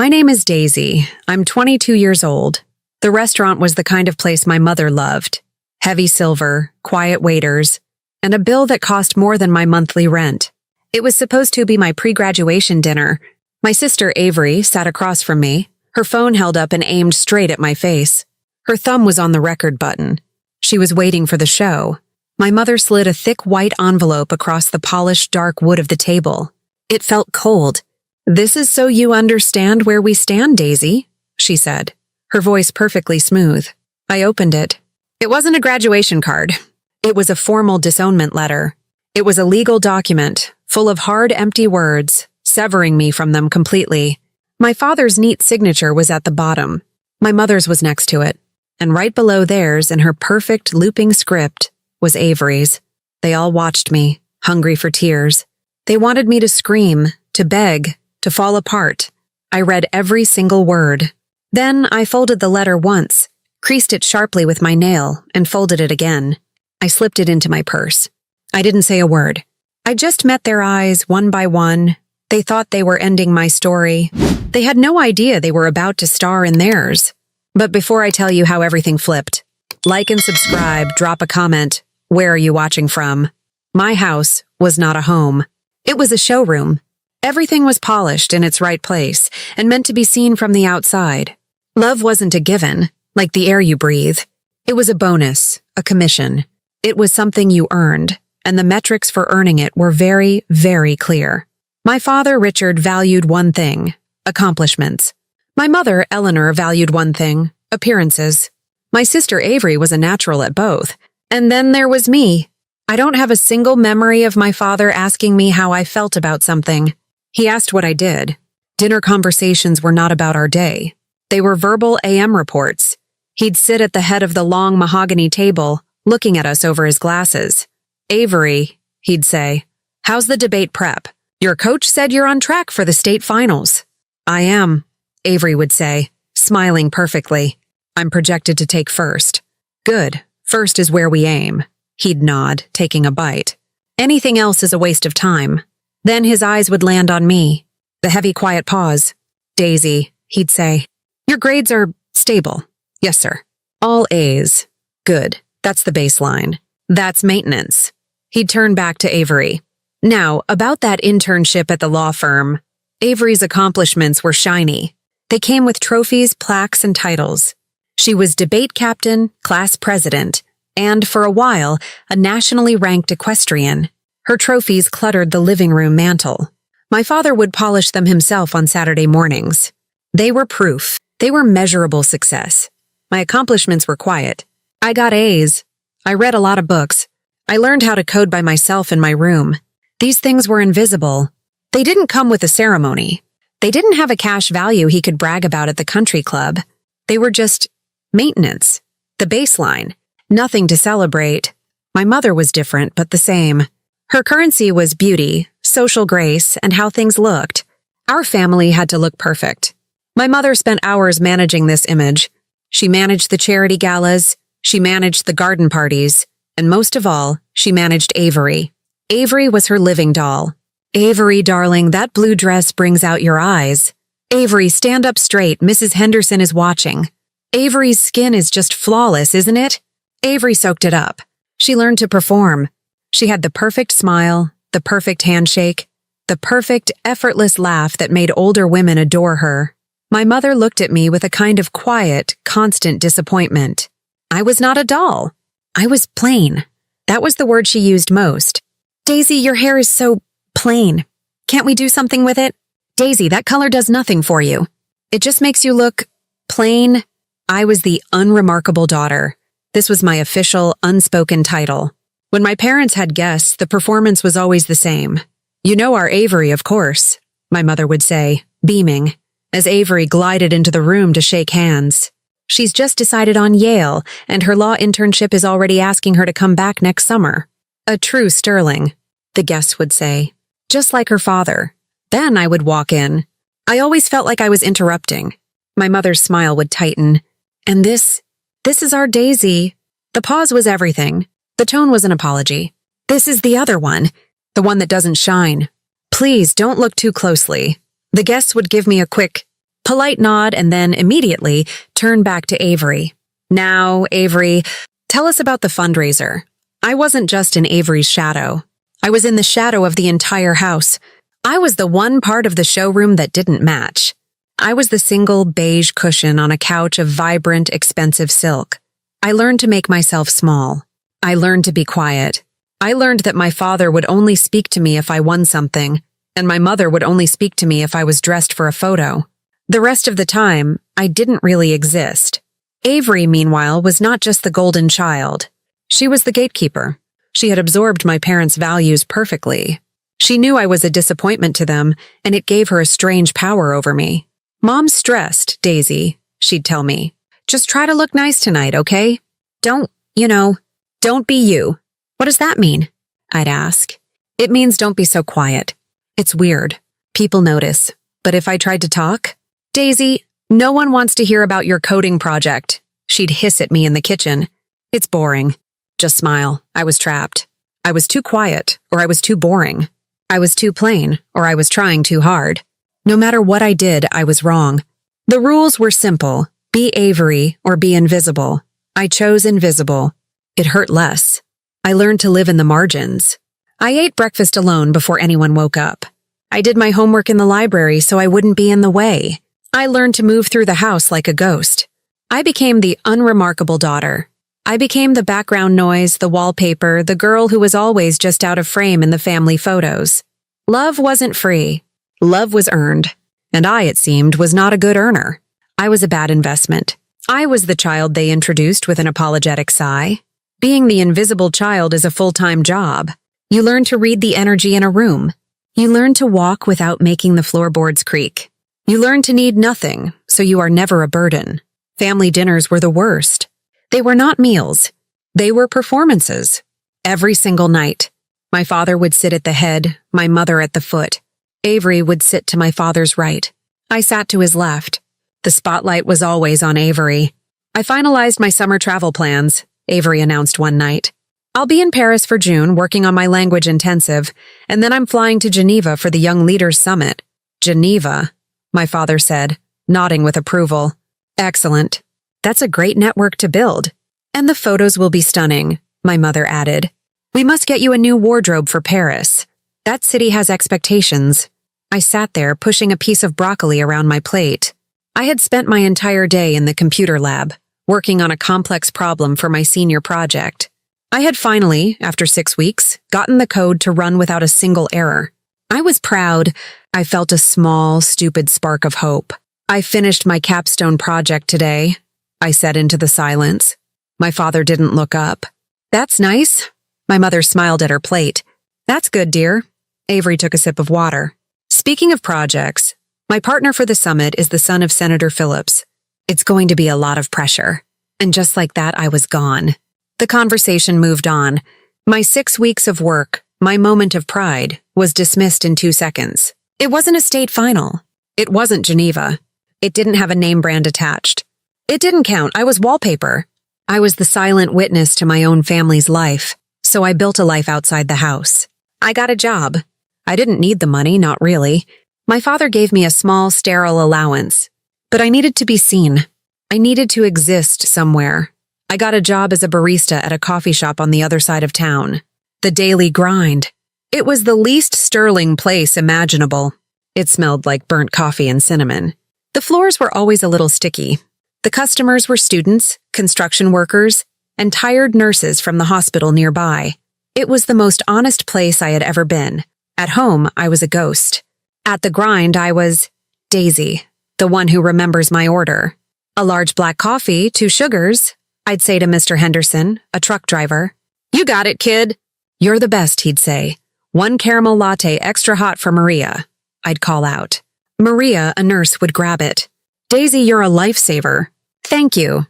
My name is Daisy. I'm 22 years old. The restaurant was the kind of place my mother loved. Heavy silver, quiet waiters, and a bill that cost more than my monthly rent. It was supposed to be my pre-graduation dinner. My sister Avery sat across from me, her phone held up and aimed straight at my face. Her thumb was on the record button. She was waiting for the show. My mother slid a thick white envelope across the polished dark wood of the table. It felt cold. "This is so you understand where we stand, Daisy," she said, her voice perfectly smooth. I opened it. It wasn't a graduation card. It was a formal disownment letter. It was a legal document, full of hard, empty words, severing me from them completely. My father's neat signature was at the bottom. My mother's was next to it. And right below theirs, in her perfect looping script, was Avery's. They all watched me, hungry for tears. They wanted me to scream, to beg, to fall apart. I read every single word. Then I folded the letter once, creased it sharply with my nail, and folded it again. I slipped it into my purse. I didn't say a word. I just met their eyes one by one. They thought they were ending my story. They had no idea they were about to star in theirs. But before I tell you how everything flipped, like and subscribe, drop a comment. Where are you watching from? My house was not a home. It was a showroom. Everything was polished in its right place and meant to be seen from the outside. Love wasn't a given, like the air you breathe. It was a bonus, a commission. It was something you earned, and the metrics for earning it were very, very clear. My father, Richard, valued one thing: accomplishments. My mother, Eleanor, valued one thing: appearances. My sister, Avery, was a natural at both. And then there was me. I don't have a single memory of my father asking me how I felt about something. He asked what I did. Dinner conversations were not about our day. They were verbal AM reports. He'd sit at the head of the long mahogany table, looking at us over his glasses. "Avery," he'd say, "how's the debate prep? Your coach said you're on track for the state finals." "I am," Avery would say, smiling perfectly. "I'm projected to take first." "Good. First is where we aim." He'd nod, taking a bite. "Anything else is a waste of time." Then his eyes would land on me. The heavy, quiet pause. "Daisy," he'd say, "your grades are stable." "Yes, sir." "All A's." "Good. That's the baseline. That's maintenance." He'd turn back to Avery. "Now, about that internship at the law firm." Avery's accomplishments were shiny. They came with trophies, plaques, and titles. She was debate captain, class president, and, for a while, a nationally ranked equestrian. Her trophies cluttered the living room mantel. My father would polish them himself on Saturday mornings. They were proof. They were measurable success. My accomplishments were quiet. I got A's. I read a lot of books. I learned how to code by myself in my room. These things were invisible. They didn't come with a ceremony. They didn't have a cash value he could brag about at the country club. They were just maintenance, the baseline, nothing to celebrate. My mother was different, but the same. Her currency was beauty, social grace, and how things looked. Our family had to look perfect. My mother spent hours managing this image. She managed the charity galas, she managed the garden parties, and most of all, she managed Avery. Avery was her living doll. "Avery, darling, that blue dress brings out your eyes." "Avery, stand up straight, Mrs. Henderson is watching." "Avery's skin is just flawless, isn't it?" Avery soaked it up. She learned to perform. She had the perfect smile, the perfect handshake, the perfect, effortless laugh that made older women adore her. My mother looked at me with a kind of quiet, constant disappointment. I was not a doll. I was plain. That was the word she used most. "Daisy, your hair is so plain. Can't we do something with it? Daisy, that color does nothing for you. It just makes you look plain." I was the unremarkable daughter. This was my official, unspoken title. When my parents had guests, the performance was always the same. "You know our Avery, of course," my mother would say, beaming, as Avery glided into the room to shake hands. "She's just decided on Yale, and her law internship is already asking her to come back next summer." "A true sterling," the guests would say, just like her father. Then I would walk in. I always felt like I was interrupting. My mother's smile would tighten. "And this is our Daisy." The pause was everything. The tone was an apology. "This is the other one, the one that doesn't shine. Please don't look too closely." The guests would give me a quick Polite nod and then immediately turn back to Avery. Now, Avery, tell us about the fundraiser. I wasn't just in Avery's shadow. I was in the shadow of the entire house. I was the one part of the showroom that didn't match. I was the single beige cushion on a couch of vibrant, expensive silk. I learned to make myself small. I learned to be quiet. I learned that my father would only speak to me if I won something, and my mother would only speak to me if I was dressed for a photo. The rest of the time, I didn't really exist. Avery, meanwhile, was not just the golden child. She was the gatekeeper. She had absorbed my parents' values perfectly. She knew I was a disappointment to them, and it gave her a strange power over me. "Mom's stressed, Daisy," she'd tell me. "Just try to look nice tonight, okay? Don't be you." "What does that mean?" I'd ask. "It means don't be so quiet. It's weird. People notice. But if I tried to talk, Daisy, no one wants to hear about your coding project." She'd hiss at me in the kitchen. "It's boring." Just smile. I was trapped. I was too quiet, or I was too boring. I was too plain, or I was trying too hard. No matter what I did, I was wrong. The rules were simple. Be Avery or be invisible. I chose invisible. It hurt less. I learned to live in the margins. I ate breakfast alone before anyone woke up. I did my homework in the library so I wouldn't be in the way. I learned to move through the house like a ghost. I became the unremarkable daughter. I became the background noise, the wallpaper, the girl who was always just out of frame in the family photos. Love wasn't free. Love was earned. And I, it seemed, was not a good earner. I was a bad investment. I was the child they introduced with an apologetic sigh. Being the invisible child is a full-time job. You learn to read the energy in a room. You learn to walk without making the floorboards creak. You learn to need nothing, so you are never a burden. Family dinners were the worst. They were not meals. They were performances. Every single night. My father would sit at the head, my mother at the foot. Avery would sit to my father's right. I sat to his left. The spotlight was always on Avery. "I finalized my summer travel plans," Avery announced one night. "I'll be in Paris for June working on my language intensive, and then I'm flying to Geneva for the Young Leaders Summit." "Geneva," my father said, nodding with approval. "Excellent. That's a great network to build. And the photos will be stunning," my mother added. "We must get you a new wardrobe for Paris. That city has expectations." I sat there pushing a piece of broccoli around my plate. I had spent my entire day in the computer lab, working on a complex problem for my senior project. I had finally, after 6 weeks, gotten the code to run without a single error. I was proud. I felt a small, stupid spark of hope. "I finished my capstone project today," I said into the silence. My father didn't look up. "That's nice." My mother smiled at her plate. "That's good, dear." Avery took a sip of water. "Speaking of projects, my partner for the summit is the son of Senator Phillips. It's going to be a lot of pressure." And just like that, I was gone. The conversation moved on. My 6 weeks of work, my moment of pride, was dismissed in 2 seconds. It wasn't a state final. It wasn't Geneva. It didn't have a name brand attached. It didn't count. I was wallpaper. I was the silent witness to my own family's life, so I built a life outside the house. I got a job. I didn't need the money, not really. My father gave me a small, sterile allowance. But I needed to be seen. I needed to exist somewhere. I got a job as a barista at a coffee shop on the other side of town. The daily grind. It was the least sterling place imaginable. It smelled like burnt coffee and cinnamon. The floors were always a little sticky. The customers were students, construction workers, and tired nurses from the hospital nearby. It was the most honest place I had ever been. At home, I was a ghost. At the grind, I was Daisy, the one who remembers my order. "A large black coffee, 2 sugars," I'd say to Mr. Henderson, a truck driver. "You got it, kid." "You're the best," he'd say. "1 caramel latte extra hot for Maria," I'd call out. Maria, a nurse, would grab it. "Daisy, you're a lifesaver." Thank you,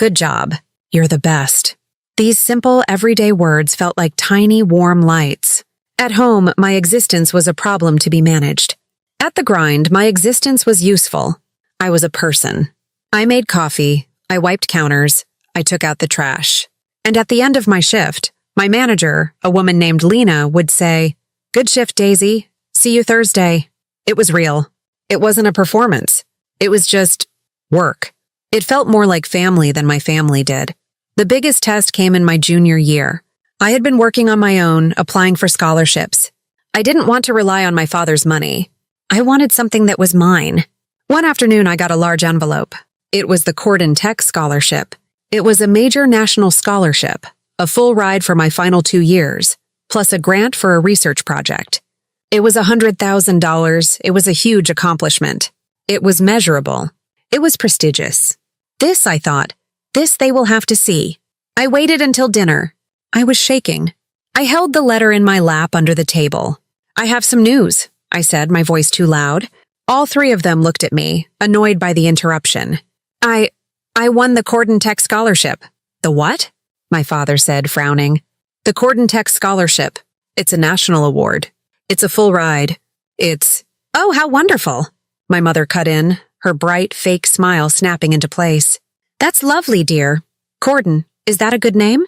good job. You're the best." These simple, everyday words felt like tiny, warm lights. At home, my existence was a problem to be managed. At the grind, my existence was useful. I was a person. I made coffee, I wiped counters, I took out the trash. And at the end of my shift, my manager, a woman named Lena, would say, "Good shift, Daisy. See you Thursday." It was real. It wasn't a performance. It was just work. It felt more like family than my family did. The biggest test came in my junior year. I had been working on my own, applying for scholarships. I didn't want to rely on my father's money. I wanted something that was mine. One afternoon, I got a large envelope. It was the Corden Tech Scholarship. It was a major national scholarship, a full ride for my final 2 years, plus a grant for a research project. It was $100,000. It was a huge accomplishment. It was measurable. It was prestigious. This, I thought, this they will have to see. I waited until dinner. I was shaking. I held the letter in my lap under the table. I have some news, I said, my voice too loud. All 3 of them looked at me, annoyed by the interruption. I won the Corden Tech Scholarship. The what? My father said, frowning. The Corden Tech Scholarship. It's a national award. It's a full ride. Oh, how wonderful. My mother cut in, her bright, fake smile snapping into place. That's lovely, dear. Corden, is that a good name?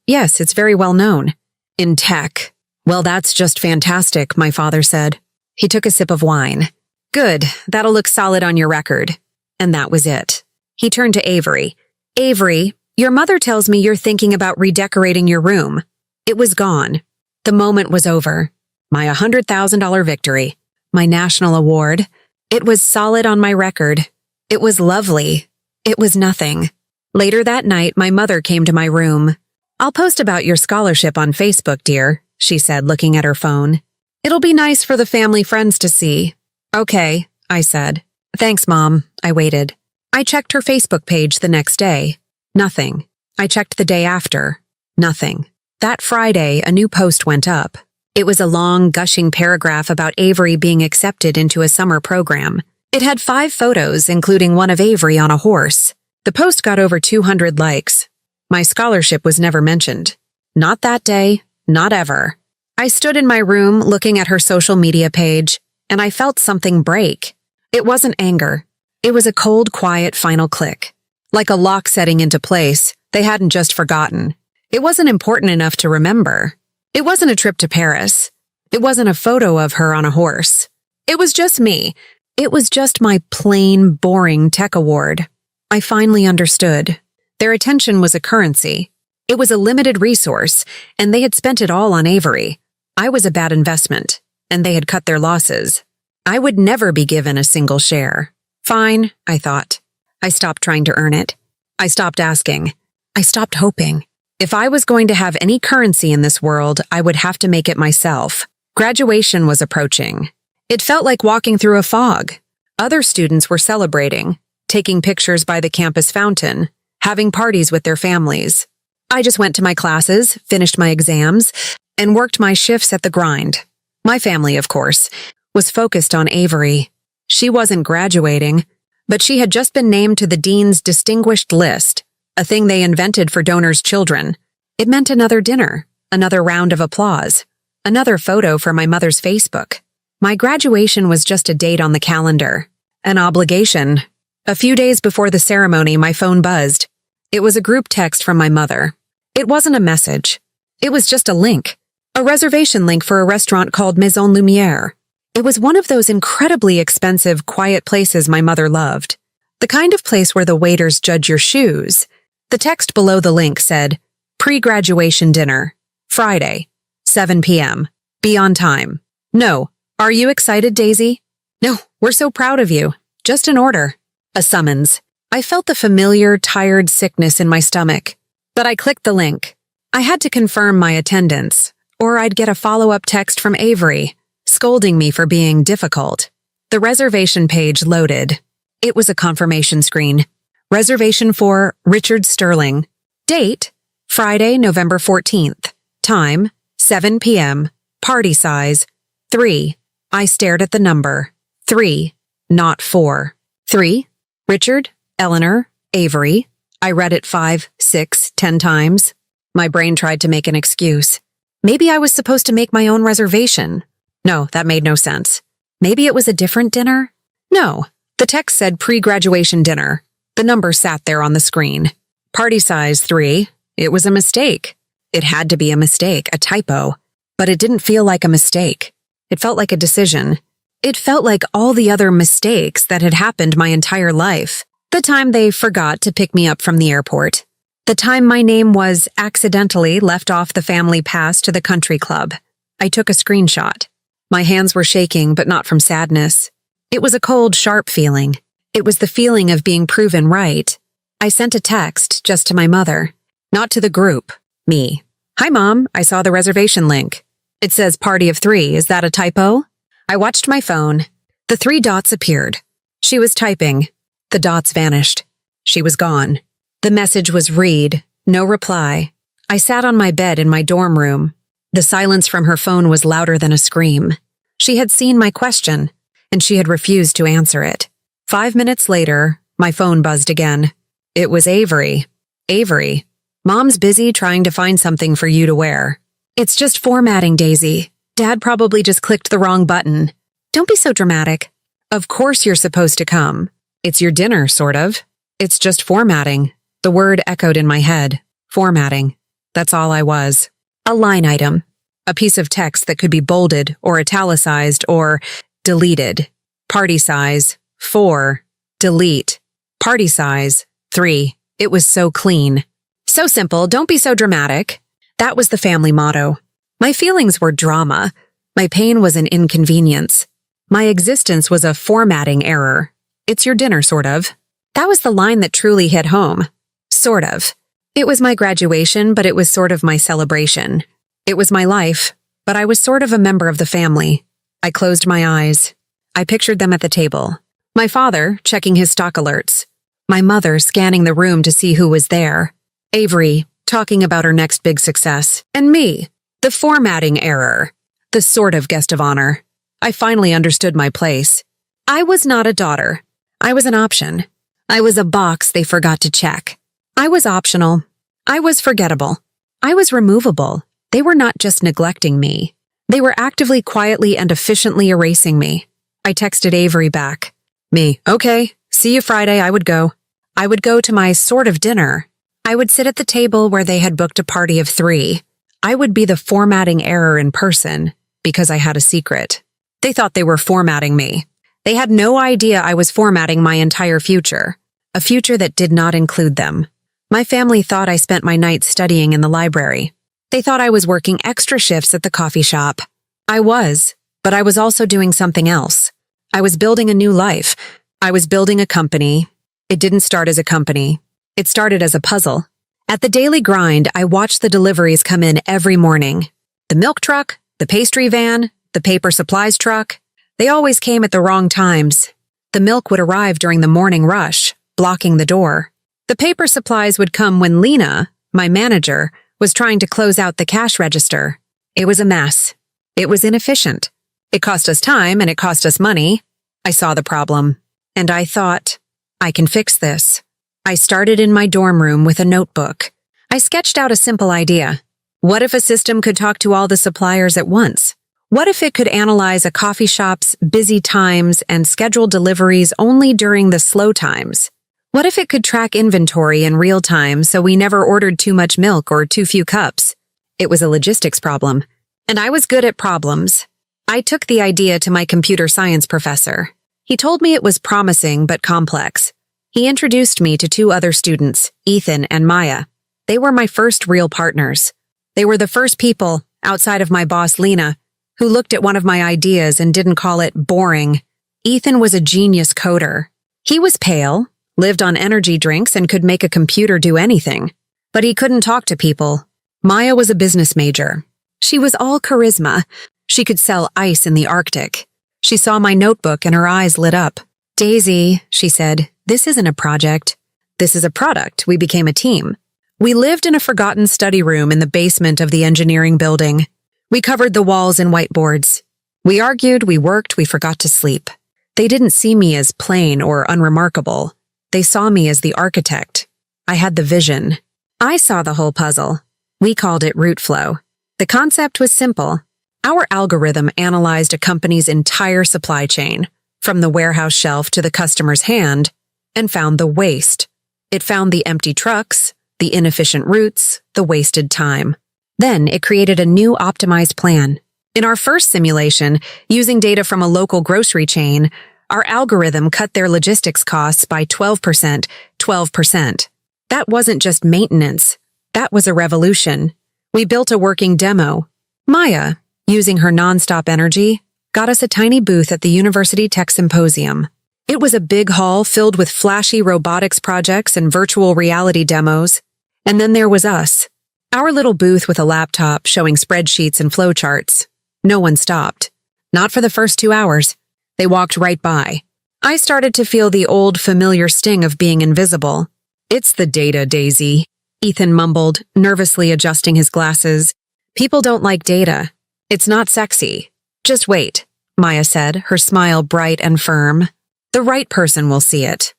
Yes, it's very well known. In tech. Well, that's just fantastic, my father said. He took a sip of wine. Good, that'll look solid on your record. And that was it. He turned to Avery. Avery, your mother tells me you're thinking about redecorating your room. It was gone. The moment was over. My $100,000 victory. My national award. It was solid on my record. It was lovely. It was nothing. Later that night, my mother came to my room. I'll post about your scholarship on Facebook, dear, she said, looking at her phone. It'll be nice for the family friends to see. Okay, I said. Thanks, Mom. I waited. I checked her Facebook page the next day. Nothing. I checked the day after. Nothing. That Friday, a new post went up. It was a long, gushing paragraph about Avery being accepted into a summer program. It had 5 photos, including one of Avery on a horse. The post got over 200 likes. My scholarship was never mentioned. Not that day, not ever. I stood in my room looking at her social media page, and I felt something break. It wasn't anger. It was a cold, quiet final click. Like a lock setting into place, they hadn't just forgotten. It wasn't important enough to remember. It wasn't a trip to Paris. It wasn't a photo of her on a horse. It was just me. It was just my plain, boring tech award. I finally understood. Their attention was a currency. It was a limited resource, and they had spent it all on Avery. I was a bad investment, and they had cut their losses. I would never be given a single share. Fine, I thought. I stopped trying to earn it. I stopped asking. I stopped hoping. If I was going to have any currency in this world, I would have to make it myself. Graduation was approaching. It felt like walking through a fog. Other students were celebrating, taking pictures by the campus fountain, having parties with their families. I just went to my classes, finished my exams, and worked my shifts at the grind. My family, of course, was focused on Avery. She wasn't graduating, but she had just been named to the dean's distinguished list, a thing they invented for donors' children. It meant another dinner, another round of applause, another photo for my mother's Facebook. My graduation was just a date on the calendar, an obligation. A few days before the ceremony, my phone buzzed. It was a group text from my mother. It wasn't a message. It was just a link, a reservation link for a restaurant called Maison Lumière. It was one of those incredibly expensive, quiet places my mother loved. The kind of place where the waiters judge your shoes. The text below the link said, pre-graduation dinner, Friday, 7 p.m. Be on time. No. Are you excited, Daisy? No, we're so proud of you. Just an order. A summons. I felt the familiar, tired sickness in my stomach. But I clicked the link. I had to confirm my attendance, or I'd get a follow-up text from Avery, scolding me for being difficult. The reservation page loaded. It was a confirmation screen. Reservation for Richard Sterling. Date, Friday, November 14th. Time, 7 p.m. Party size, 3. I stared at the number. 3, not 4. 3. Richard, Eleanor, Avery. I read it 5, 6, 10 times. My brain tried to make an excuse. Maybe I was supposed to make my own reservation. No, that made no sense. Maybe it was a different dinner? No. The text said pre-graduation dinner. The number sat there on the screen. Party size 3. It was a mistake. It had to be a mistake, a typo. But it didn't feel like a mistake. It felt like a decision. It felt like all the other mistakes that had happened my entire life. The time they forgot to pick me up from the airport. The time my name was accidentally left off the family pass to the country club. I took a screenshot. My hands were shaking, but not from sadness. It was a cold, sharp feeling. It was the feeling of being proven right. I sent a text just to my mother, not to the group, me. Hi, Mom, I saw the reservation link. It says party of 3. Is that a typo? I watched my phone. The 3 dots appeared. She was typing. The dots vanished. She was gone. The message was read, no reply. I sat on my bed in my dorm room. The silence from her phone was louder than a scream. She had seen my question, and she had refused to answer it. 5 minutes later, my phone buzzed again. It was Avery. Avery, Mom's busy trying to find something for you to wear. It's just formatting, Daisy. Dad probably just clicked the wrong button. Don't be so dramatic. Of course you're supposed to come. It's your dinner, sort of. It's just formatting. The word echoed in my head. Formatting. That's all I was. A line item. A piece of text that could be bolded or italicized or deleted. Party size, 4. Delete. Party size, 3. It was so clean. So simple, don't be so dramatic. That was the family motto. My feelings were drama. My pain was an inconvenience. My existence was a formatting error. It's your dinner, sort of. That was the line that truly hit home. Sort of. It was my graduation, but it was sort of my celebration. It was my life, but I was sort of a member of the family. I closed my eyes. I pictured them at the table. My father checking his stock alerts. My mother scanning the room to see who was there. Avery talking about her next big success. And me, the formatting error. The sort of guest of honor. I finally understood my place. I was not a daughter. I was an option. I was a box they forgot to check. I was optional. I was forgettable. I was removable. They were not just neglecting me. They were actively, quietly, and efficiently erasing me. I texted Avery back. Me, okay, see you Friday, I would go. I would go to my sort of dinner. I would sit at the table where they had booked a party of 3. I would be the formatting error in person because I had a secret. They thought they were formatting me. They had no idea I was formatting my entire future, a future that did not include them. My family thought I spent my nights studying in the library. They thought I was working extra shifts at the coffee shop. I was, but I was also doing something else. I was building a new life. I was building a company. It didn't start as a company. It started as a puzzle. At the daily grind, I watched the deliveries come in every morning. The milk truck, the pastry van, the paper supplies truck. They always came at the wrong times. The milk would arrive during the morning rush, blocking the door. The paper supplies would come when Lena, my manager, was trying to close out the cash register. It was a mess. It was inefficient. It cost us time and it cost us money. I saw the problem. And I thought, I can fix this. I started in my dorm room with a notebook. I sketched out a simple idea. What if a system could talk to all the suppliers at once? What if it could analyze a coffee shop's busy times and schedule deliveries only during the slow times? What if it could track inventory in real time so we never ordered too much milk or too few cups? It was a logistics problem, and I was good at problems. I took the idea to my computer science professor. He told me it was promising but complex. He introduced me to 2 other students, Ethan and Maya. They were my first real partners. They were the first people, outside of my boss Lena, who looked at one of my ideas and didn't call it boring. Ethan was a genius coder. He was pale, lived on energy drinks, and could make a computer do anything. But he couldn't talk to people. Maya was a business major. She was all charisma. She could sell ice in the Arctic. She saw my notebook and her eyes lit up. Daisy, she said, this isn't a project. This is a product. We became a team. We lived in a forgotten study room in the basement of the engineering building. We covered the walls in whiteboards. We argued, we worked, we forgot to sleep. They didn't see me as plain or unremarkable. They saw me as the architect. I had the vision. I saw the whole puzzle. We called it RootFlow. The concept was simple. Our algorithm analyzed a company's entire supply chain, from the warehouse shelf to the customer's hand, and found the waste. It found the empty trucks, the inefficient routes, the wasted time. Then it created a new optimized plan. In our first simulation, using data from a local grocery chain, our algorithm cut their logistics costs by 12%, 12%. That wasn't just maintenance. That was a revolution. We built a working demo. Maya, using her nonstop energy, got us a tiny booth at the University Tech Symposium. It was a big hall filled with flashy robotics projects and virtual reality demos. And then there was us. Our little booth with a laptop showing spreadsheets and flowcharts. No one stopped. Not for the first 2 hours. They walked right by. I started to feel the old familiar sting of being invisible. "It's the data, Daisy," Ethan mumbled, nervously adjusting his glasses. "People don't like data. It's not sexy. Just wait," Maya said, her smile bright and firm. "The right person will see it."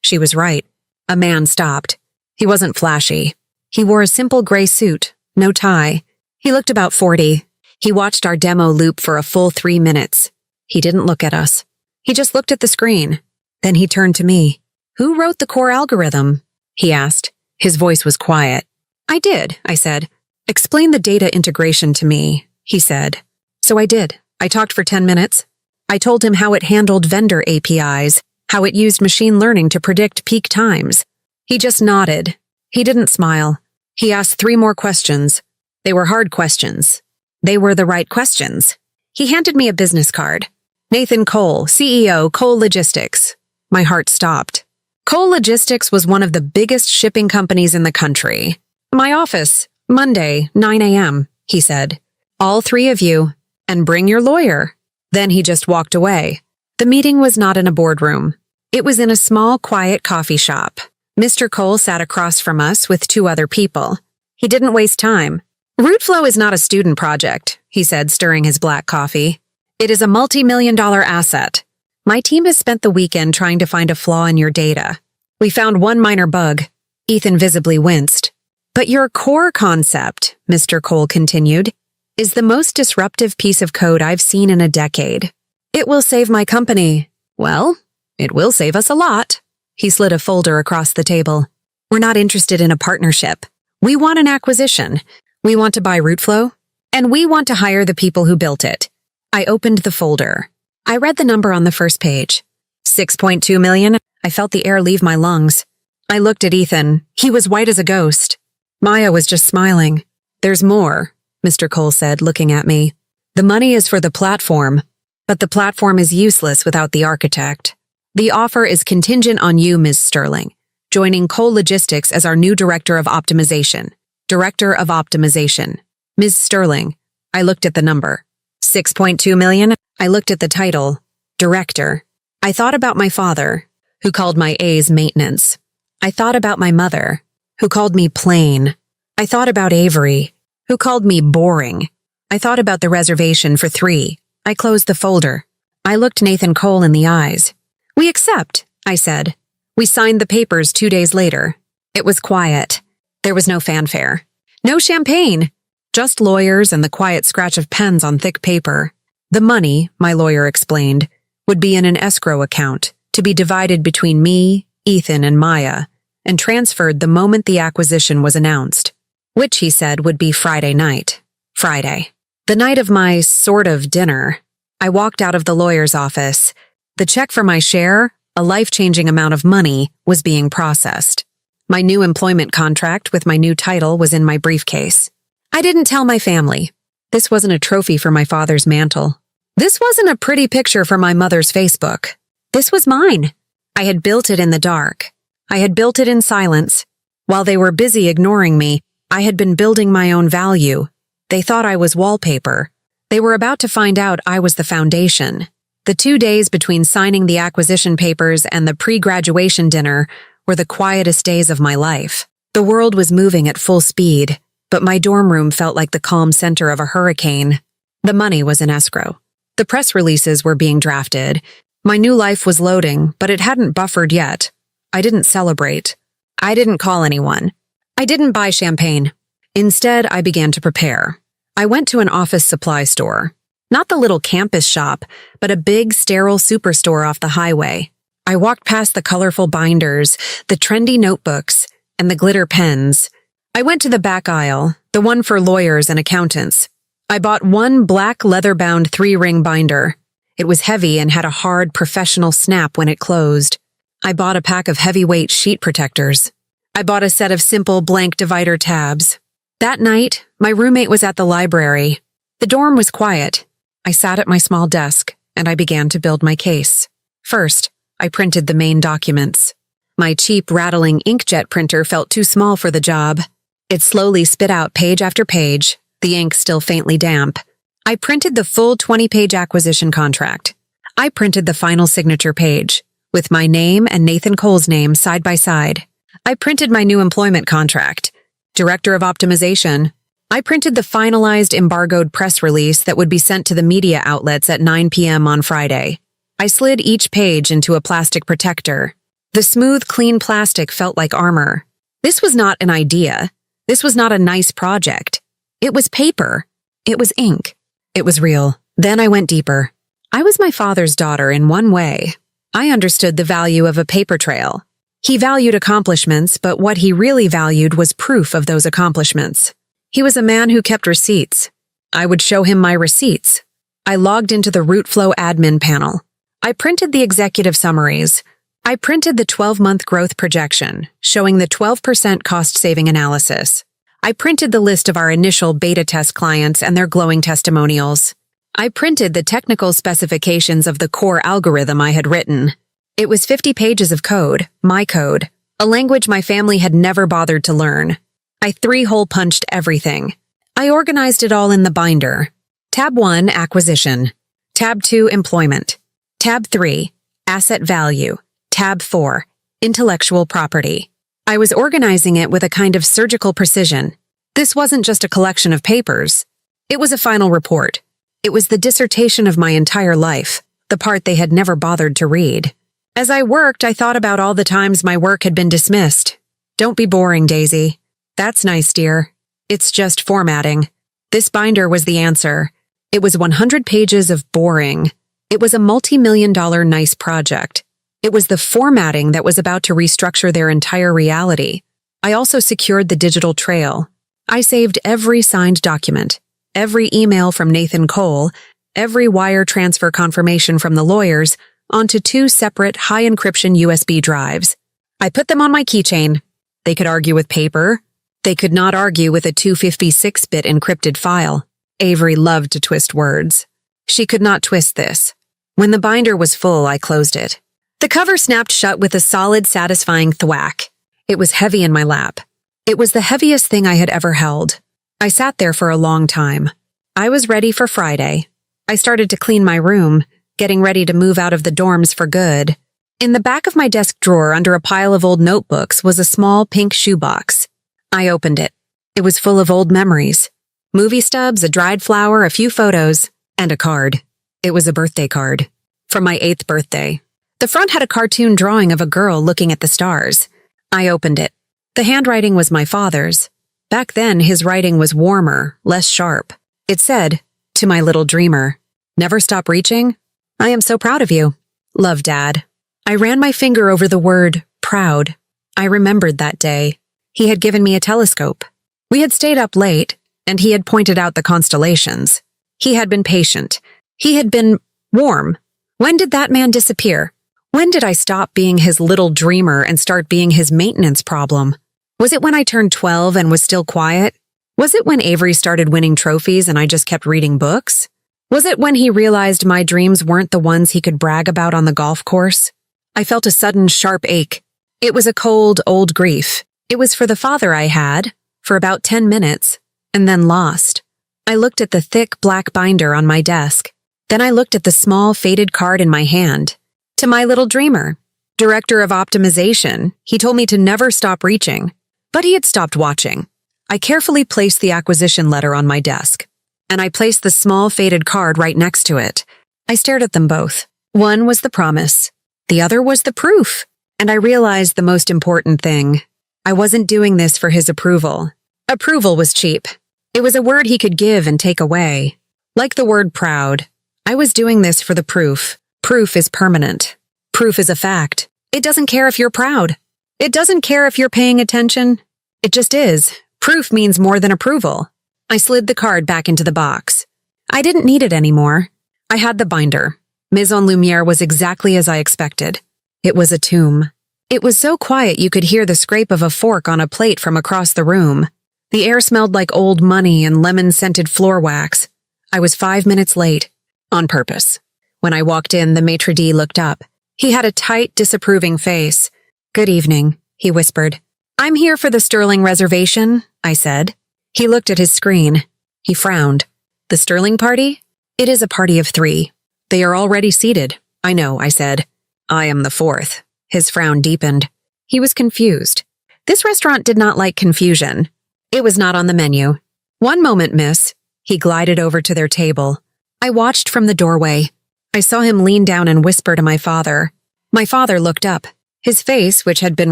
She was right. A man stopped. He wasn't flashy. He wore a simple gray suit, no tie. He looked about 40. He watched our demo loop for a full 3 minutes. He didn't look at us. He just looked at the screen. Then he turned to me. "Who wrote the core algorithm?" he asked. His voice was quiet. "I did," I said. "Explain the data integration to me," he said. So I did. I talked for 10 minutes. I told him how it handled vendor APIs, how it used machine learning to predict peak times. He just nodded. He didn't smile. He asked 3 more questions. They were hard questions. They were the right questions. He handed me a business card. "Nathan Cole, CEO, Cole Logistics." My heart stopped. Cole Logistics was one of the biggest shipping companies in the country. "My office, Monday, 9 a.m., he said. "All 3 of you, and bring your lawyer." Then he just walked away. The meeting was not in a boardroom. It was in a small, quiet coffee shop. Mr. Cole sat across from us with 2 other people. He didn't waste time. "RootFlow is not a student project," he said, stirring his black coffee. "It is a multi-million-dollar asset. My team has spent the weekend trying to find a flaw in your data. We found one minor bug." Ethan visibly winced. "But your core concept," Mr. Cole continued, "is the most disruptive piece of code I've seen in a decade. It will save my company. Well, it will save us a lot." He slid a folder across the table. "We're not interested in a partnership. We want an acquisition. We want to buy RootFlow, and we want to hire the people who built it." I opened the folder. I read the number on the first page. 6.2 million. I felt the air leave my lungs. I looked at Ethan. He was white as a ghost. Maya was just smiling. "There's more," Mr. Cole said, looking at me. "The money is for the platform, but the platform is useless without the architect. The offer is contingent on you, Ms. Sterling, joining Cole Logistics as our new Director of Optimization. Director of Optimization. Ms. Sterling." I looked at the number. 6.2 million. I looked at the title. Director. I thought about my father, who called my A's maintenance. I thought about my mother, who called me plain. I thought about Avery, who called me boring. I thought about the reservation for 3. I closed the folder. I looked Nathan Cole in the eyes. "We accept," I said. We signed the papers 2 days later. It was quiet. There was no fanfare. No champagne. Just lawyers and the quiet scratch of pens on thick paper. The money, my lawyer explained, would be in an escrow account, to be divided between me, Ethan, and Maya, and transferred the moment the acquisition was announced, which he said would be Friday night. Friday. The night of my sort of dinner, I walked out of the lawyer's office. The check for my share, a life-changing amount of money, was being processed. My new employment contract with my new title was in my briefcase. I didn't tell my family. This wasn't a trophy for my father's mantle. This wasn't a pretty picture for my mother's Facebook. This was mine. I had built it in the dark. I had built it in silence. While they were busy ignoring me, I had been building my own value. They thought I was wallpaper. They were about to find out I was the foundation. The 2 days between signing the acquisition papers and the pre-graduation dinner were the quietest days of my life. The world was moving at full speed, but my dorm room felt like the calm center of a hurricane. The money was in escrow. The press releases were being drafted. My new life was loading, but it hadn't buffered yet. I didn't celebrate. I didn't call anyone. I didn't buy champagne. Instead, I began to prepare. I went to an office supply store. Not the little campus shop, but a big, sterile superstore off the highway. I walked past the colorful binders, the trendy notebooks, and the glitter pens. I went to the back aisle, the one for lawyers and accountants. I bought one black leather-bound 3-ring binder. It was heavy and had a hard, professional snap when it closed. I bought a pack of heavyweight sheet protectors. I bought a set of simple blank divider tabs. That night, my roommate was at the library. The dorm was quiet. I sat at my small desk, and I began to build my case. First, I printed the main documents. My cheap, rattling inkjet printer felt too small for the job. It slowly spit out page after page, the ink still faintly damp. I printed the full 20-page acquisition contract. I printed the final signature page, with my name and Nathan Cole's name side by side. I printed my new employment contract. Director of Optimization. I printed the finalized embargoed press release that would be sent to the media outlets at 9 p.m. on Friday. I slid each page into a plastic protector. The smooth, clean plastic felt like armor. This was not an idea. This was not a nice project. It was paper. It was ink. It was real. Then I went deeper. I was my father's daughter in one way. I understood the value of a paper trail. He valued accomplishments, but what he really valued was proof of those accomplishments. He was a man who kept receipts. I would show him my receipts. I logged into the RootFlow admin panel. I printed the executive summaries. I printed the 12-month growth projection, showing the 12% cost-saving analysis. I printed the list of our initial beta test clients and their glowing testimonials. I printed the technical specifications of the core algorithm I had written. It was 50 pages of code, my code, a language my family had never bothered to learn. I 3-hole punched everything. I organized it all in the binder. Tab 1, Acquisition. Tab 2, Employment. Tab 3, Asset Value. Tab 4, Intellectual Property. I was organizing it with a kind of surgical precision. This wasn't just a collection of papers. It was a final report. It was the dissertation of my entire life, the part they had never bothered to read. As I worked, I thought about all the times my work had been dismissed. Don't be boring, Daisy. That's nice, dear. It's just formatting. This binder was the answer. It was 100 pages of boring. It was a multi-million-dollar nice project. It was the formatting that was about to restructure their entire reality. I also secured the digital trail. I saved every signed document, every email from Nathan Cole, every wire transfer confirmation from the lawyers, onto 2 separate high-encryption USB drives. I put them on my keychain. They could argue with paper. They could not argue with a 256-bit encrypted file. Avery loved to twist words. She could not twist this. When the binder was full, I closed it. The cover snapped shut with a solid, satisfying thwack. It was heavy in my lap. It was the heaviest thing I had ever held. I sat there for a long time. I was ready for Friday. I started to clean my room, getting ready to move out of the dorms for good. In the back of my desk drawer under a pile of old notebooks was a small pink shoebox. I opened it. It was full of old memories. Movie stubs, a dried flower, a few photos, and a card. It was a birthday card. From my 8th birthday. The front had a cartoon drawing of a girl looking at the stars. I opened it. The handwriting was my father's. Back then, his writing was warmer, less sharp. It said, "To my little dreamer, never stop reaching. I am so proud of you. Love, Dad." I ran my finger over the word, proud. I remembered that day. He had given me a telescope. We had stayed up late, and he had pointed out the constellations. He had been patient. He had been warm. When did that man disappear? When did I stop being his little dreamer and start being his maintenance problem? Was it when I turned 12 and was still quiet? Was it when Avery started winning trophies and I just kept reading books? Was it when he realized my dreams weren't the ones he could brag about on the golf course? I felt a sudden sharp ache. It was a cold, old grief. It was for the father I had, for about 10 minutes, and then lost. I looked at the thick black binder on my desk. Then I looked at the small, faded card in my hand. To my little dreamer, Director of Optimization, he told me to never stop reaching. But he had stopped watching. I carefully placed the acquisition letter on my desk, and I placed the small, faded card right next to it. I stared at them both. One was the promise. The other was the proof. And I realized the most important thing. I wasn't doing this for his approval. Approval was cheap. It was a word he could give and take away. Like the word proud. I was doing this for the proof. Proof is permanent. Proof is a fact. It doesn't care if you're proud. It doesn't care if you're paying attention. It just is. Proof means more than approval. I slid the card back into the box. I didn't need it anymore. I had the binder. Mise en Lumière was exactly as I expected. It was a tomb. It was so quiet you could hear the scrape of a fork on a plate from across the room. The air smelled like old money and lemon-scented floor wax. I was 5 minutes late. On purpose. When I walked in, the maitre d' looked up. He had a tight, disapproving face. "Good evening," he whispered. "I'm here for the Sterling reservation," I said. He looked at his screen. He frowned. "The Sterling party? It is a party of 3. They are already seated." "I know," I said. "I am the 4th. His frown deepened. He was confused. This restaurant did not like confusion. It was not on the menu. "One moment, miss." He glided over to their table. I watched from the doorway. I saw him lean down and whisper to my father. My father looked up. His face, which had been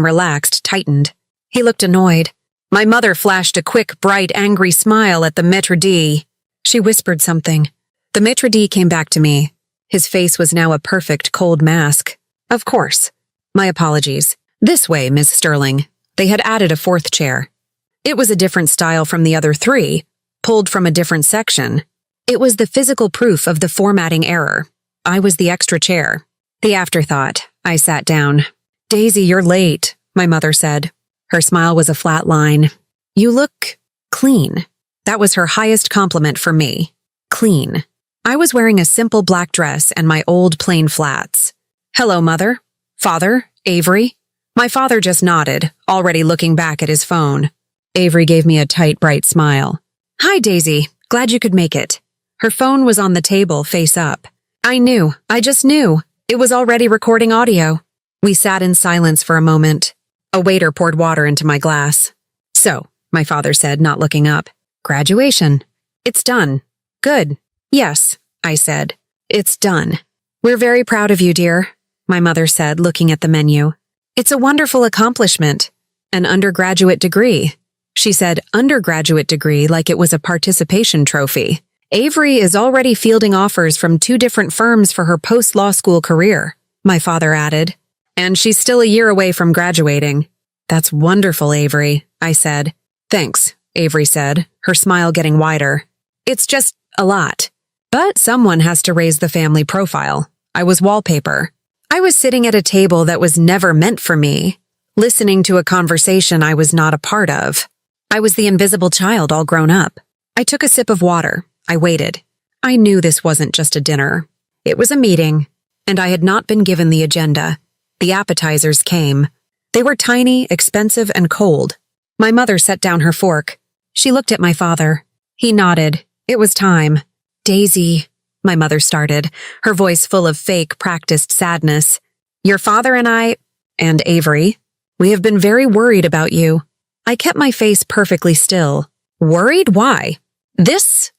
relaxed, tightened. He looked annoyed. My mother flashed a quick, bright, angry smile at the maitre d'. She whispered something. The maitre d' came back to me. His face was now a perfect cold mask. "Of course. My apologies. This way, Miss Sterling." They had added a 4th chair. It was a different style from the other 3, pulled from a different section. It was the physical proof of the formatting error. I was the extra chair. The afterthought. I sat down. "Daisy, you're late," my mother said. Her smile was a flat line. "You look clean." That was her highest compliment for me. Clean. I was wearing a simple black dress and my old plain flats. "Hello, Mother. Father, Avery." My father just nodded, already looking back at his phone. Avery gave me a tight, bright smile. "Hi, Daisy. Glad you could make it." Her phone was on the table, face up. I just knew. It was already recording audio. We sat in silence for a moment. A waiter poured water into my glass. "So," my father said, not looking up. "Graduation. It's done." "Good." "Yes," I said. "It's done." "We're very proud of you, dear," my mother said, looking at the menu. "It's a wonderful accomplishment. An undergraduate degree." She said undergraduate degree like it was a participation trophy. "Avery is already fielding offers from 2 different firms for her post-law school career," my father added. "And she's still a year away from graduating." "That's wonderful, Avery," I said. "Thanks," Avery said, her smile getting wider. "It's just a lot. But someone has to raise the family profile." I was wallpaper. I was sitting at a table that was never meant for me, listening to a conversation I was not a part of. I was the invisible child all grown up. I took a sip of water. I waited. I knew this wasn't just a dinner. It was a meeting, and I had not been given the agenda. The appetizers came. They were tiny, expensive, and cold. My mother set down her fork. She looked at my father. He nodded. It was time. "Daisy," my mother started, her voice full of fake, practiced sadness. "Your father and Avery, we have been very worried about you." I kept my face perfectly still. "Worried? Why?" This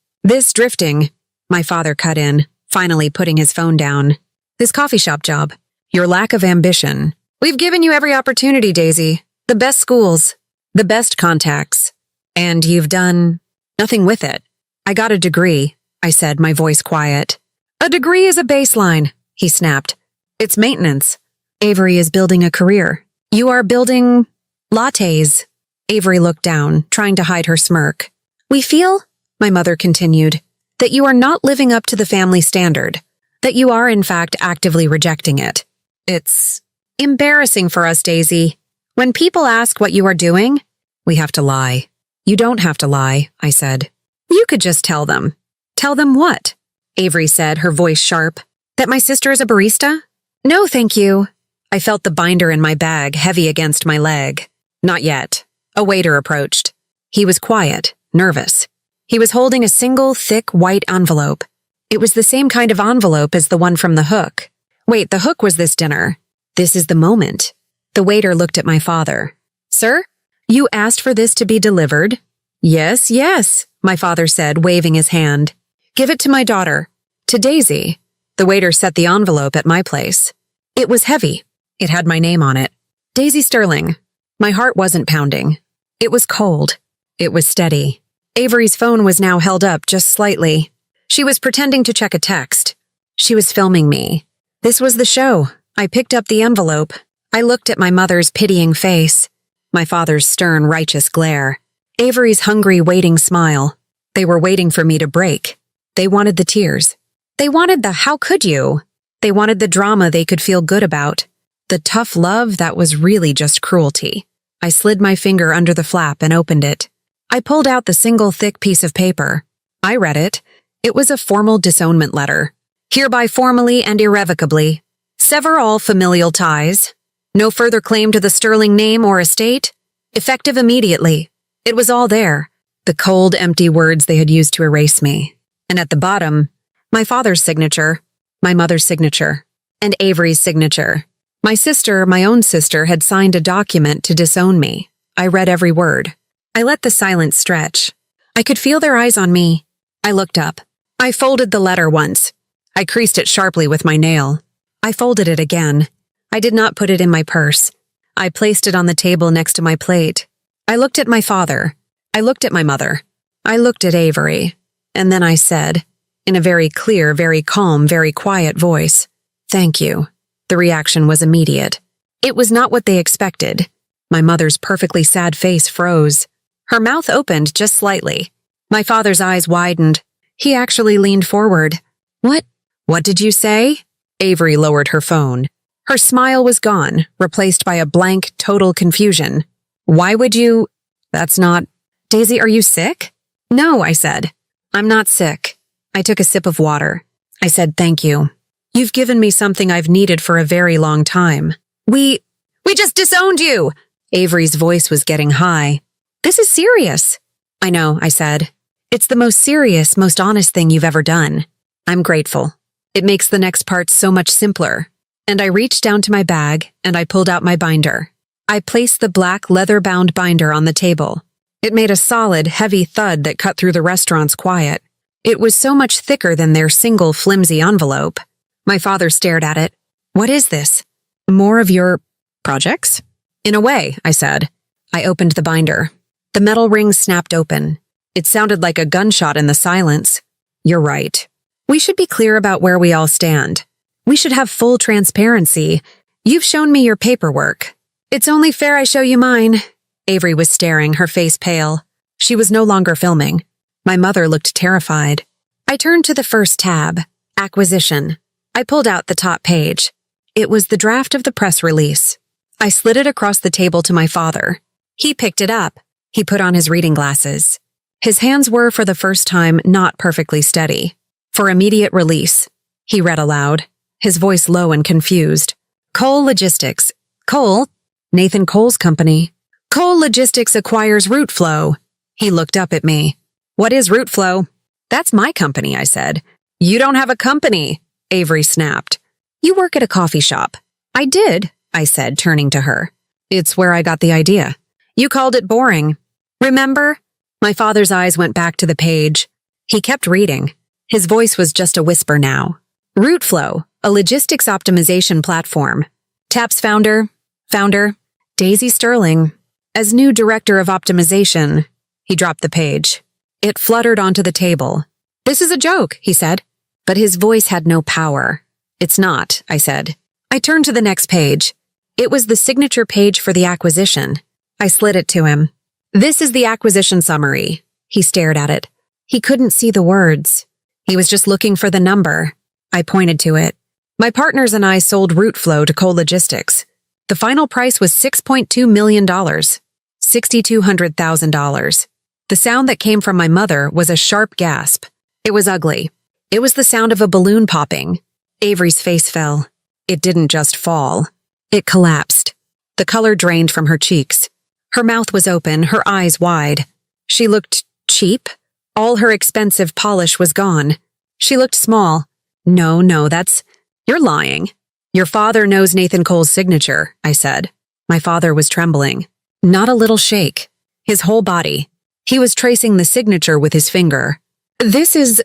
drifting," my father cut in, finally putting his phone down. "This coffee shop job. Your lack of ambition. We've given you every opportunity, Daisy. The best schools. The best contacts. And you've done nothing with it." "I got a degree," I said, my voice quiet. "A degree is a baseline," he snapped. "It's maintenance. Avery is building a career. You are building lattes." Avery looked down, trying to hide her smirk. "We feel," my mother continued, "that you are not living up to the family standard, that you are in fact actively rejecting it. It's embarrassing for us, Daisy. When people ask what you are doing, we have to lie." "You don't have to lie," I said. "You could just tell them." "Tell them what?" Avery said, her voice sharp. "That my sister is a barista?" "No, thank you." I felt the binder in my bag heavy against my leg. "Not yet." A waiter approached. He was quiet, nervous. He was holding a single, thick, white envelope. It was the same kind of envelope as the one from the hook. Wait, the hook was this dinner. This is the moment. The waiter looked at my father. "Sir, you asked for this to be delivered?" "Yes, yes," my father said, waving his hand. "Give it to my daughter. To Daisy." The waiter set the envelope at my place. It was heavy. It had my name on it. Daisy Sterling. My heart wasn't pounding. It was cold. It was steady. Avery's phone was now held up just slightly. She was pretending to check a text. She was filming me. This was the show. I picked up the envelope. I looked at my mother's pitying face, my father's stern, righteous glare, Avery's hungry, waiting smile. They were waiting for me to break. They wanted the tears. They wanted the "how could you?" They wanted the drama they could feel good about. The tough love that was really just cruelty. I slid my finger under the flap and opened it. I pulled out the single thick piece of paper. I read it. It was a formal disownment letter. Hereby formally and irrevocably sever all familial ties. No further claim to the Sterling name or estate. Effective immediately. It was all there. The cold, empty words they had used to erase me. And at the bottom, my father's signature, my mother's signature, and Avery's signature. My sister, my own sister, had signed a document to disown me. I read every word. I let the silence stretch. I could feel their eyes on me. I looked up. I folded the letter once. I creased it sharply with my nail. I folded it again. I did not put it in my purse. I placed it on the table next to my plate. I looked at my father. I looked at my mother. I looked at Avery. And then I said, in a very clear, very calm, very quiet voice, "Thank you." The reaction was immediate. It was not what they expected. My mother's perfectly sad face froze. Her mouth opened just slightly. My father's eyes widened. He actually leaned forward. What did you say?" Avery lowered her phone. Her smile was gone, replaced by a blank, total confusion. "Why would you—" "That's not—" "Daisy, are you sick?" "No," I said. "I'm not sick." I took a sip of water. I said, "Thank you. You've given me something I've needed for a very long time." We just disowned you!" Avery's voice was getting high. "This is serious." "I know," I said. "It's the most serious, most honest thing you've ever done. I'm grateful. It makes the next part so much simpler." And I reached down to my bag and I pulled out my binder. I placed the black leather-bound binder on the table. It made a solid, heavy thud that cut through the restaurant's quiet. It was so much thicker than their single, flimsy envelope. My father stared at it. "What is this? More of your projects?" "In a way," I said. I opened the binder. The metal ring snapped open. It sounded like a gunshot in the silence. "You're right. We should be clear about where we all stand. We should have full transparency. You've shown me your paperwork. It's only fair I show you mine." Avery was staring, her face pale. She was no longer filming. My mother looked terrified. I turned to the first tab, Acquisition. I pulled out the top page. It was the draft of the press release. I slid it across the table to my father. He picked it up. He put on his reading glasses. His hands were, for the first time, not perfectly steady. "For immediate release," he read aloud, his voice low and confused. "Cole Logistics. Cole? Nathan Cole's company. Cole Logistics acquires RootFlow." He looked up at me. "What is RootFlow?" "That's my company," I said. "You don't have a company," Avery snapped. "You work at a coffee shop." "I did," I said, turning to her. "It's where I got the idea. You called it boring. Remember?" My father's eyes went back to the page. He kept reading. His voice was just a whisper now. "RootFlow, a logistics optimization platform. TAP's founder, Daisy Sterling. As new director of optimization." He dropped the page. It fluttered onto the table. "This is a joke," he said. But his voice had no power. "It's not," I said. I turned to the next page. It was the signature page for the acquisition. I slid it to him. "This is the acquisition summary." He stared at it. He couldn't see the words. He was just looking for the number. I pointed to it. "My partners and I sold RootFlow to Cole Logistics. The final price was $6.2 million, $6,200,000. The sound that came from my mother was a sharp gasp. It was ugly. It was the sound of a balloon popping. Avery's face fell. It didn't just fall. It collapsed. The color drained from her cheeks. Her mouth was open, her eyes wide. She looked cheap. All her expensive polish was gone. She looked small. No, you're lying." "Your father knows Nathan Cole's signature," I said. My father was trembling. Not a little shake. His whole body. He was tracing the signature with his finger. This is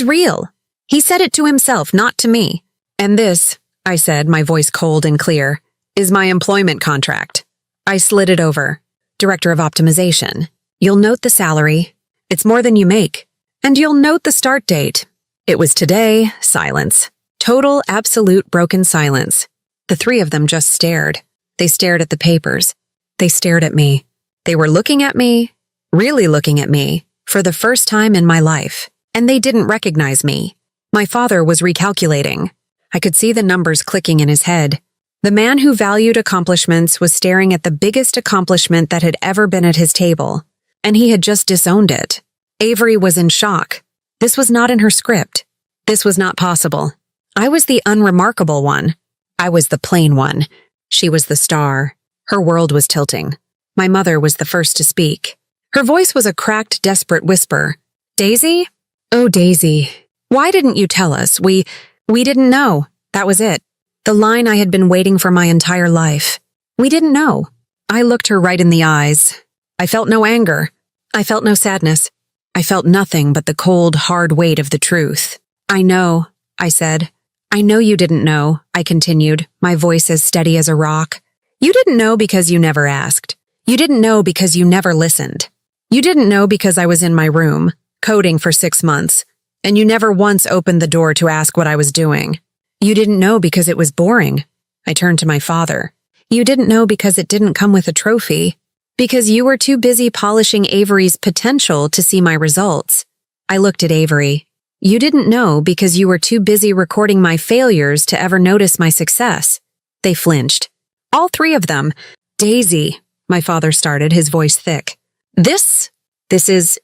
real. He said it to himself, not to me. "And this," I said, my voice cold and clear, "is my employment contract." I slid it over. "Director of Optimization. You'll note the salary. It's more than you make. And you'll note the start date." It was today. Silence. Total, absolute, broken silence. The three of them just stared. They stared at the papers. They stared at me. They were looking at me, really looking at me, for the first time in my life, and they didn't recognize me. My father was recalculating. I could see the numbers clicking in his head. The man who valued accomplishments was staring at the biggest accomplishment that had ever been at his table, and he had just disowned it. Avery was in shock. This was not in her script. This was not possible. I was the unremarkable one. I was the plain one. She was the star. Her world was tilting. My mother was the first to speak. Her voice was a cracked, desperate whisper. Daisy? Oh, Daisy. Why didn't you tell us? We didn't know. That was it. The line I had been waiting for my entire life. We didn't know. I looked her right in the eyes. I felt no anger. I felt no sadness. I felt nothing but the cold, hard weight of the truth. I know, I said. I know you didn't know, I continued, my voice as steady as a rock. You didn't know because you never asked. You didn't know because you never listened. You didn't know because I was in my room, coding for 6 months, and you never once opened the door to ask what I was doing. You didn't know because it was boring. I turned to my father. You didn't know because it didn't come with a trophy. Because you were too busy polishing Avery's potential to see my results. I looked at Avery. You didn't know because you were too busy recording my failures to ever notice my success. They flinched. All 3 of them. Daisy, my father started, his voice thick. This is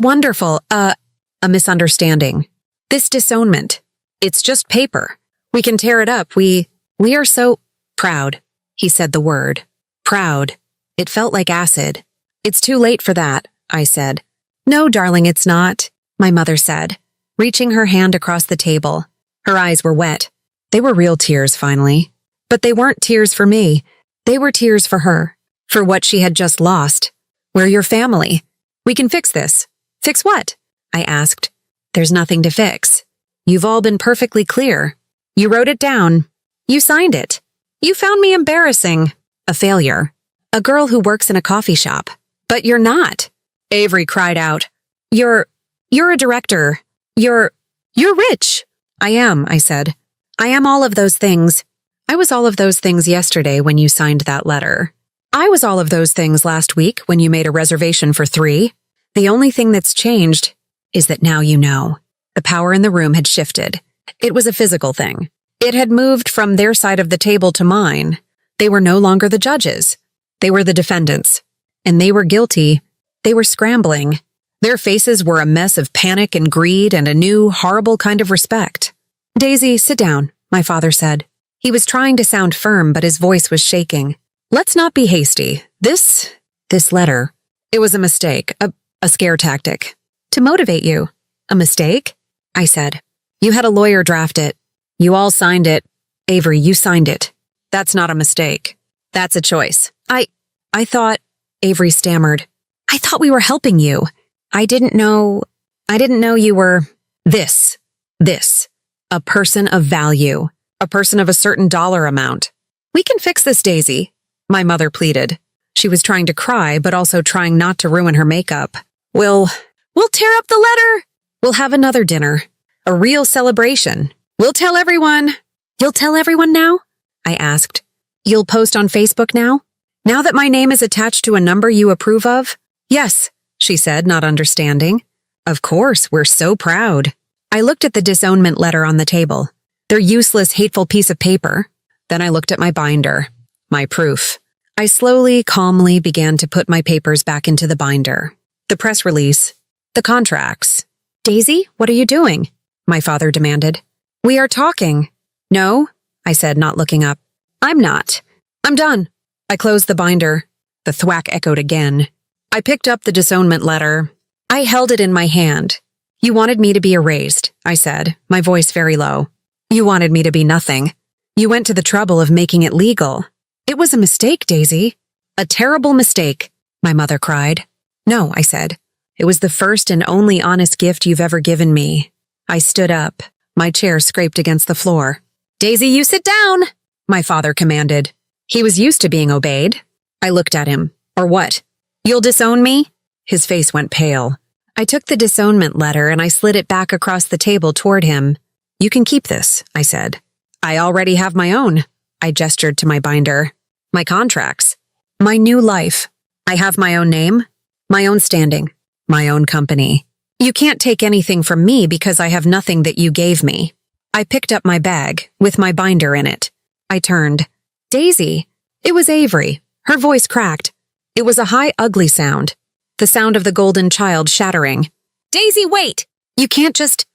wonderful. A misunderstanding. This disownment. It's just paper. We can tear it up. We are so proud. He said the word. Proud. It felt like acid. It's too late for that, I said. No, darling, it's not, my mother said, reaching her hand across the table. Her eyes were wet. They were real tears, finally. But they weren't tears for me. They were tears for her, for what she had just lost. We're your family. We can fix this. Fix what? I asked. There's nothing to fix. You've all been perfectly clear. You wrote it down. You signed it. You found me embarrassing. A failure. A girl who works in a coffee shop. But you're not. Avery cried out. You're a director. You're rich. I am, I said. I am all of those things. I was all of those things yesterday when you signed that letter. I was all of those things last week when you made a reservation for 3. The only thing that's changed is that now you know. The power in the room had shifted. It was a physical thing. It had moved from their side of the table to mine. They were no longer the judges. They were the defendants. And they were guilty. They were scrambling. Their faces were a mess of panic and greed and a new, horrible kind of respect. Daisy, sit down, my father said. He was trying to sound firm, but his voice was shaking. Let's not be hasty. This letter, it was a mistake, a scare tactic. To motivate you. A mistake? I said. You had a lawyer draft it. You all signed it. Avery, you signed it. That's not a mistake. That's a choice. I thought, Avery stammered. I thought we were helping you. I didn't know you were this. A person of value. A person of a certain dollar amount. We can fix this, Daisy, my mother pleaded. She was trying to cry, but also trying not to ruin her makeup. We'll tear up the letter. We'll have another dinner. A real celebration. We'll tell everyone. You'll tell everyone now? I asked. You'll post on Facebook now? Now that my name is attached to a number you approve of? Yes, she said, not understanding. Of course, we're so proud. I looked at the disownment letter on the table. Their useless, hateful piece of paper. Then I looked at my binder. My proof. I slowly, calmly began to put my papers back into the binder. The press release. The contracts. Daisy, what are you doing? My father demanded. We are talking. No, I said, not looking up. I'm not. I'm done. I closed the binder. The thwack echoed again. I picked up the disownment letter. I held it in my hand. You wanted me to be erased, I said, my voice very low. You wanted me to be nothing. You went to the trouble of making it legal. It was a mistake, Daisy. A terrible mistake, my mother cried. No, I said. It was the first and only honest gift you've ever given me. I stood up. My chair scraped against the floor. Daisy, you sit down, my father commanded. He was used to being obeyed. I looked at him. Or what? You'll disown me? His face went pale. I took the disownment letter and I slid it back across the table toward him. You can keep this, I said. I already have my own. I gestured to my binder. My contracts. My new life. I have my own name, my own standing. My own company. You can't take anything from me because I have nothing that you gave me. I picked up my bag, with my binder in it. I turned. Daisy. It was Avery. Her voice cracked. It was a high, ugly sound. The sound of the golden child shattering. Daisy, wait! You can't just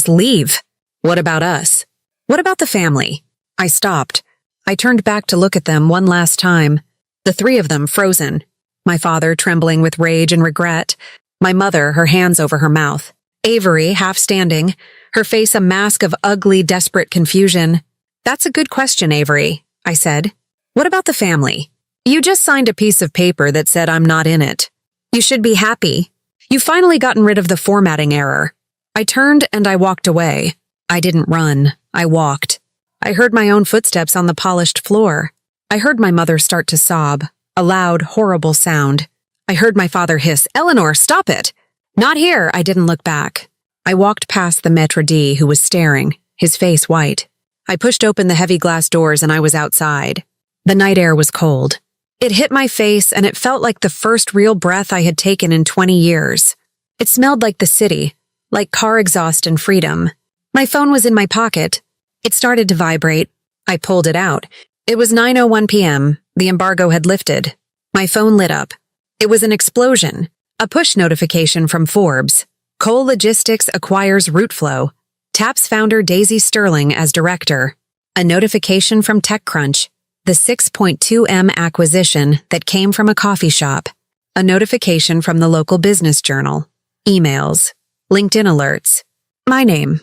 leave. What about us? What about the family? I stopped. I turned back to look at them one last time. The three of them frozen. My father trembling with rage and regret. My mother, her hands over her mouth. Avery, half standing, her face a mask of ugly, desperate confusion. That's a good question, Avery, I said. What about the family? You just signed a piece of paper that said I'm not in it. You should be happy. You've finally gotten rid of the formatting error. I turned and I walked away. I didn't run. I walked. I heard my own footsteps on the polished floor. I heard my mother start to sob, a loud, horrible sound. I heard my father hiss, Eleanor, stop it! Not here, I didn't look back. I walked past the maître d' who was staring, his face white. I pushed open the heavy glass doors and I was outside. The night air was cold. It hit my face and it felt like the first real breath I had taken in 20 years. It smelled like the city, like car exhaust and freedom. My phone was in my pocket. It started to vibrate. I pulled it out. It was 9:01 p.m. The embargo had lifted. My phone lit up. It was an explosion. A push notification from Forbes. Coal Logistics acquires RootFlow. Taps founder Daisy Sterling as director. A notification from TechCrunch. The 6.2M acquisition that came from a coffee shop. A notification from the local business journal. Emails. LinkedIn alerts. My name.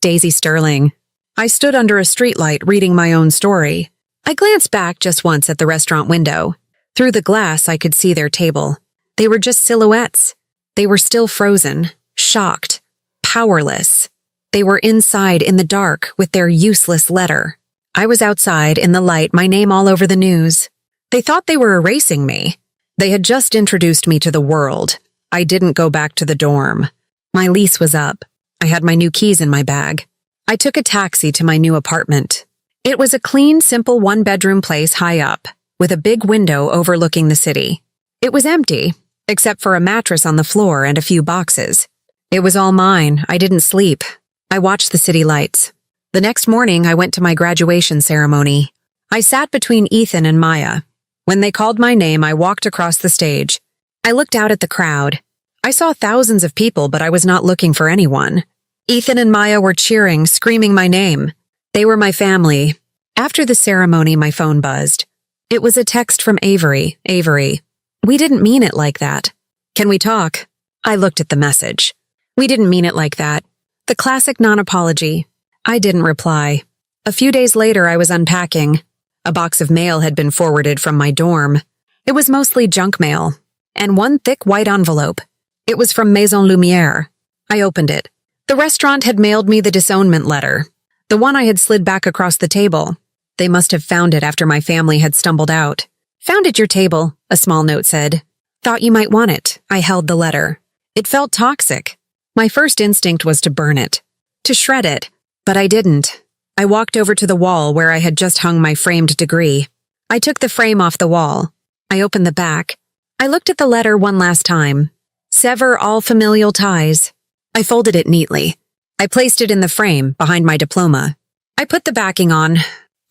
Daisy Sterling. I stood under a streetlight reading my own story. I glanced back just once at the restaurant window. Through the glass, I could see their table. They were just silhouettes. They were still frozen, shocked, powerless. They were inside in the dark with their useless letter. I was outside in the light, my name all over the news. They thought they were erasing me. They had just introduced me to the world. I didn't go back to the dorm. My lease was up. I had my new keys in my bag. I took a taxi to my new apartment. It was a clean, simple one-bedroom place high up, with a big window overlooking the city. It was empty, except for a mattress on the floor and a few boxes. It was all mine. I didn't sleep. I watched the city lights. The next morning, I went to my graduation ceremony. I sat between Ethan and Maya. When they called my name, I walked across the stage. I looked out at the crowd. I saw thousands of people, but I was not looking for anyone. Ethan and Maya were cheering, screaming my name. They were my family. After the ceremony, my phone buzzed. It was a text from Avery. Avery, we didn't mean it like that. Can we talk? I looked at the message. We didn't mean it like that. The classic non-apology. I didn't reply. A few days later, I was unpacking. A box of mail had been forwarded from my dorm. It was mostly junk mail, and one thick white envelope. It was from Maison Lumière. I opened it. The restaurant had mailed me the disownment letter, the one I had slid back across the table. They must have found it after my family had stumbled out. Found at your table, a small note said. Thought you might want it. I held the letter. It felt toxic. My first instinct was to burn it, to shred it, but I didn't. I walked over to the wall where I had just hung my framed degree. I took the frame off the wall. I opened the back. I looked at the letter one last time. Sever all familial ties. I folded it neatly. I placed it in the frame behind my diploma. I put the backing on.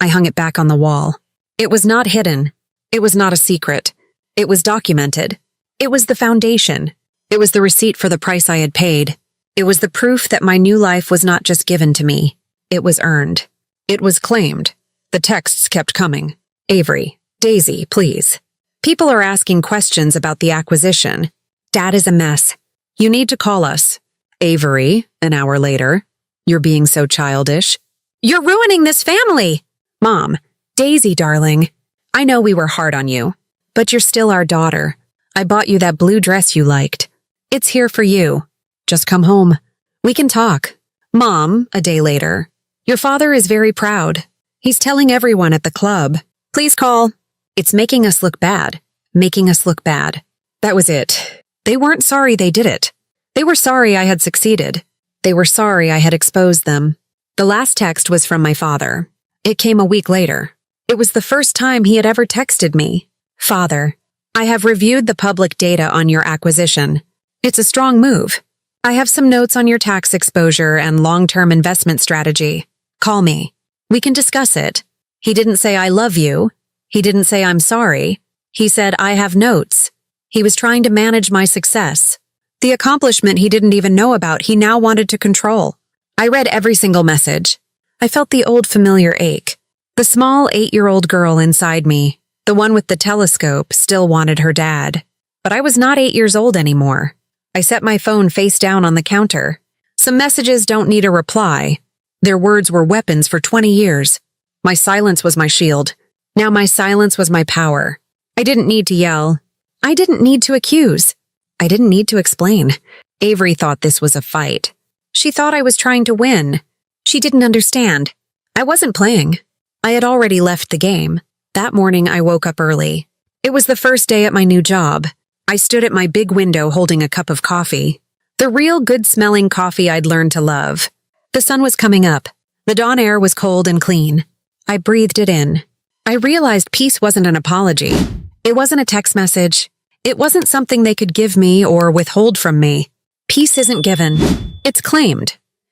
I hung it back on the wall. It was not hidden. It was not a secret. It was documented. It was the foundation. It was the receipt for the price I had paid. It was the proof that my new life was not just given to me. It was earned. It was claimed. The texts kept coming. Avery, Daisy, please. People are asking questions about the acquisition. Dad is a mess. You need to call us. Avery, an hour later. You're being so childish. You're ruining this family. Mom, Daisy, darling. I know we were hard on you, but you're still our daughter. I bought you that blue dress you liked. It's here for you. Just come home. We can talk. Mom, a day later. Your father is very proud. He's telling everyone at the club. Please call. It's making us look bad. Making us look bad. That was it. They weren't sorry they did it. They were sorry I had succeeded. They were sorry I had exposed them. The last text was from my father. It came a week later. It was the first time he had ever texted me. Father, I have reviewed the public data on your acquisition. It's a strong move. I have some notes on your tax exposure and long-term investment strategy. Call me. We can discuss it. He didn't say I love you. He didn't say I'm sorry. He said I have notes. He was trying to manage my success. The accomplishment he didn't even know about, he now wanted to control. I read every single message. I felt the old familiar ache. The small 8-year-old girl inside me, the one with the telescope, still wanted her dad. But I was not 8 years old anymore. I set my phone face down on the counter. Some messages don't need a reply. Their words were weapons for 20 years. My silence was my shield. Now my silence was my power. I didn't need to yell. I didn't need to accuse. I didn't need to explain. Avery thought this was a fight. She thought I was trying to win. She didn't understand. I wasn't playing. I had already left the game. That morning I woke up early. It was the first day at my new job. I stood at my big window holding a cup of coffee. The real good-smelling coffee I'd learned to love. The sun was coming up. The dawn air was cold and clean. I breathed it in. I realized peace wasn't an apology. It wasn't a text message. It wasn't something they could give me or withhold from me. Peace isn't given. It's claimed.